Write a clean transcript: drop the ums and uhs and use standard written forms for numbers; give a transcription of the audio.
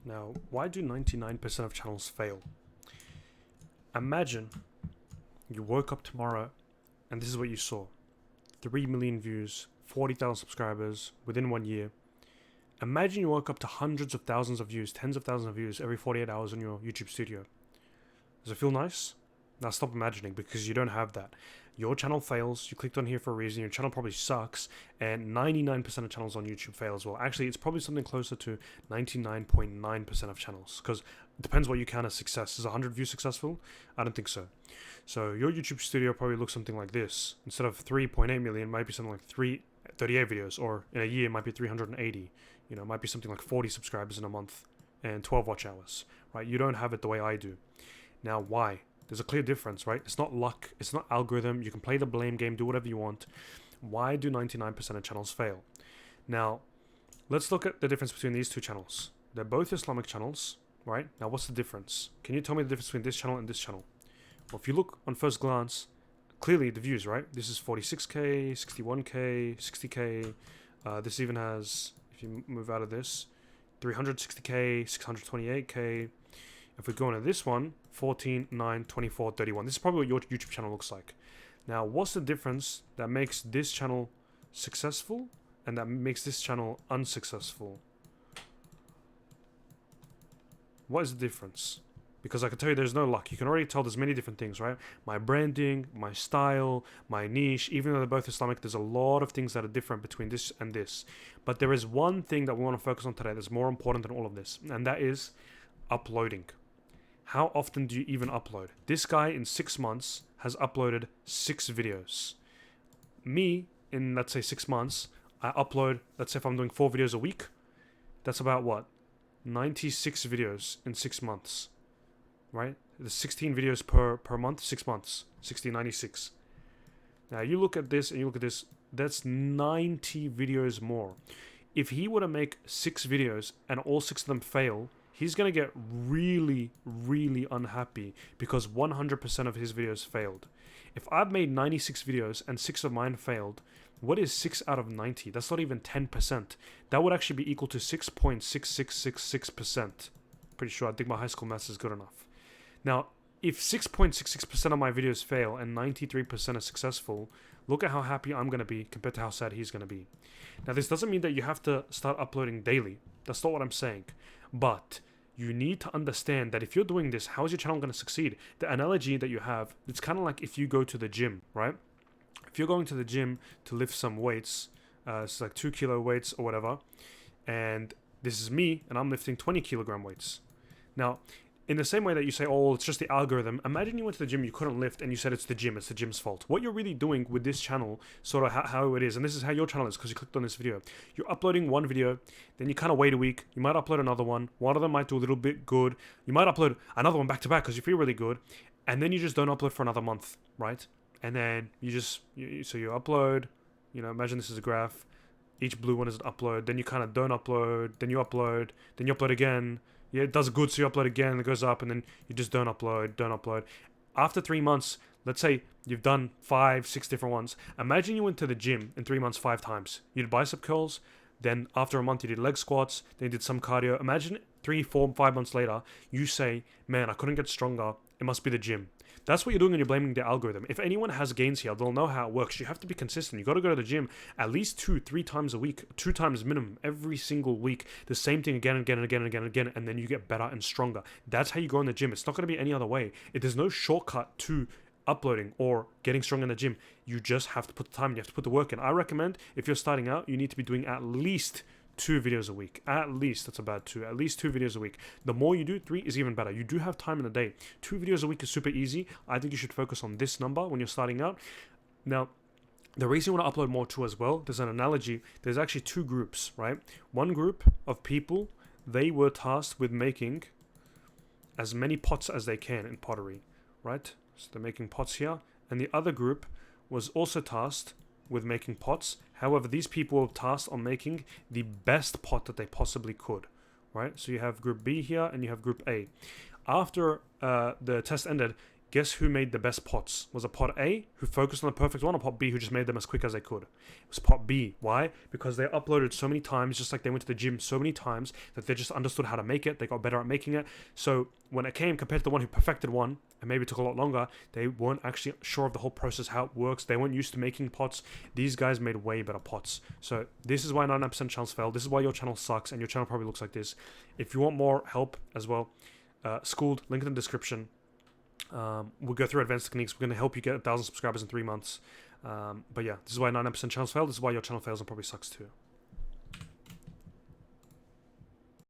Now, why do 99% of channels fail? Imagine you woke up tomorrow and this is what you saw. 3 million views, 40,000 subscribers within 1 year. Imagine you woke up to hundreds of thousands of views, tens of thousands of views every 48 hours on your YouTube studio. Does it feel nice? Now stop imagining, because you don't have that. Your channel fails, you clicked on here for a reason, your channel probably sucks, and 99% of channels on YouTube fail as well. Actually, it's probably something closer to 99.9% of channels, because it depends what you count as success. Is 100 views successful? I don't think so. So your YouTube studio probably looks something like this. Instead of 3.8 million, it might be something like 38 videos, or in a year it might be 380. You know, it might be something like 40 subscribers in a month and 12 watch hours, right? You don't have it the way I do. Now, why? There's a clear difference, right? It's not luck. It's not algorithm. You can play the blame game, do whatever you want. Why do 99% of channels fail? Now, let's look at the difference between these two channels. They're both Islamic channels, right? Now, what's the difference? Can you tell me the difference between this channel and this channel? Well, if you look on first glance, clearly the views, right? This is 46K, 61K, 60K. This even has, if you move out of this, 360K, 628K. If we go into this one, 14, 9, 24, 31. This is probably what your YouTube channel looks like. Now, what's the difference that makes this channel successful and that makes this channel unsuccessful? What is the difference? Because I can tell you there's no luck. You can already tell there's many different things, right? My branding, my style, my niche, even though they're both Islamic, there's a lot of things that are different between this and this. But there is one thing that we want to focus on today that's more important than all of this, and that is uploading. How often do you even upload? This guy in 6 months has uploaded 6 videos. Me, in let's say 6 months, I upload, let's say if I'm doing 4 videos a week, that's about what? 96 videos in 6 months, right? There's 16 videos per month, 6 months, 60, 96. Now you look at this and you look at this, that's 90 videos more. If he were to make 6 videos and all 6 of them fail, he's going to get really, really unhappy because 100% of his videos failed. If I've made 96 videos and 6 of mine failed, what is 6 out of 90? That's not even 10%. That would actually be equal to 6.6666%. Pretty sure. I think my high school maths is good enough. Now, if 6.66% of my videos fail and 93% are successful, look at how happy I'm going to be compared to how sad he's going to be. Now, this doesn't mean that you have to start uploading daily. That's not what I'm saying. But you need to understand that if you're doing this, how is your channel going to succeed? The analogy that you have, it's kind of like if you go to the gym, right? If you're going to the gym to lift some weights, it's like 2 kilo weights or whatever, and this is me, and I'm lifting 20 kilogram weights. Now, in the same way that you say, oh, it's just the algorithm, imagine you went to the gym, you couldn't lift, and you said it's the gym's fault. What you're really doing with this channel, sort of how it is, and this is how your channel is because you clicked on this video. You're uploading one video, then you kind of wait a week, you might upload another one of them might do a little bit good, you might upload another one back to back because you feel really good, and then you just don't upload for another month, right? And then you upload, imagine this is a graph, each blue one is an upload, then you kind of don't upload, then you upload again. Yeah, it does good, so you upload again, and it goes up, and then you just don't upload. After 3 months, let's say you've done 5, 6 different ones. Imagine you went to the gym in 3 months 5 times. You did bicep curls, then after a month you did leg squats, then you did some cardio. Imagine 3, 4, 5 months later, you say, man, I couldn't get stronger. It must be the gym. That's what you're doing when you're blaming the algorithm. If anyone has gains here, they'll know how it works. You have to be consistent. You got to go to the gym at least 2, 3 times a week, 2 times minimum every single week. The same thing again and again and again and again and again, and then you get better and stronger. That's how you go in the gym. It's not going to be any other way. There's no shortcut to uploading or getting strong in the gym. You just have to put the time and you have to put the work in. I recommend if you're starting out, you need to be doing at least 2 videos a week. At least, that's about 2. At least 2 videos a week. The more you do, 3 is even better. You do have time in the day. 2 videos a week is super easy. I think you should focus on this number when you're starting out. Now, the reason you want to upload more too as well, there's an analogy. There's actually 2 groups, right? One group of people, they were tasked with making as many pots as they can in pottery, right? So they're making pots here. And the other group was also tasked with making pots. However, these people were tasked on making the best pot that they possibly could, right? So you have group B here and you have group A. After the test ended, Guess who made the best pots? Was it pot A, who focused on the perfect one, or pot B, who just made them as quick as they could? It was pot B. Why? Because they uploaded so many times, just like they went to the gym so many times, that they just understood how to make it. They got better at making it. So when it came, compared to the one who perfected one, and maybe took a lot longer, they weren't actually sure of the whole process, how it works. They weren't used to making pots. These guys made way better pots. So this is why 99% channels fail. This is why your channel sucks, and your channel probably looks like this. If you want more help as well, Schooled, link in the description. We'll go through advanced techniques. We're going to help you get 1,000 subscribers in 3 months. But yeah, this is why 99% channels fail. This is why your channel fails and probably sucks too.